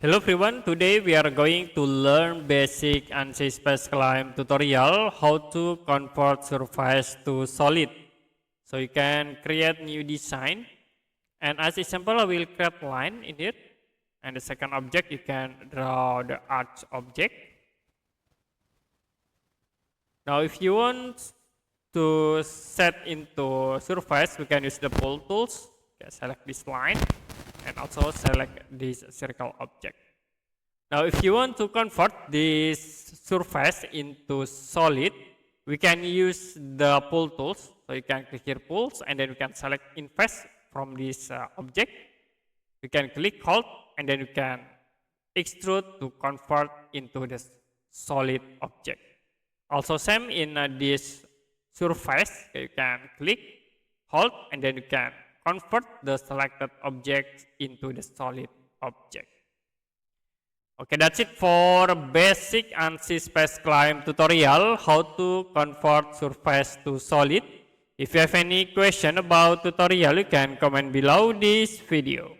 Hello everyone, today we are going to learn basic Ansys Spaceclaim tutorial how to convert surface to solid. So you can create new design, and as example I will create line in it, and the second object you can draw the arch object. Now if you want to set into surface, we can use the pull tools. Okay, select this line and also select this circle object. Now if you want to convert this surface into solid, we can use the pull tools. So you can click here pulls, and then we can select invest from this object. You can click hold, and then you can extrude to convert into this solid object. Also same in this surface, you can click hold, and then you can convert the selected object into the solid object. Okay, that's it for basic Ansys Spaceclaim tutorial, how to convert surface to solid. If you have any question about tutorial, you can comment below this video.